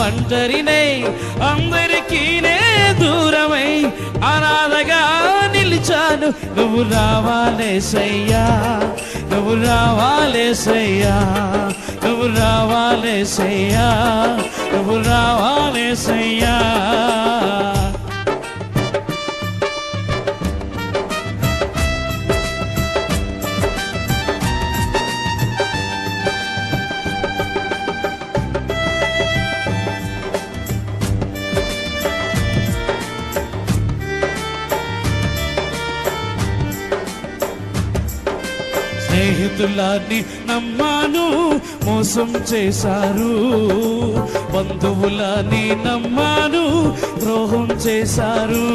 ఒంటరినై అందరికీ నే దూరమై అనాథగా నిలిచాను. నువ్వు రావాలేసయ్యా, నువ్వు రావాలేసయ్యా, నువ్వు రావాలేసయ్యా, నువ్వు రావాలేసయ్యా. స్నేహితులాన్ని నమ్మాను, మోసం చేశారు. బంధువులని నమ్మాను, ద్రోహం చేశారు.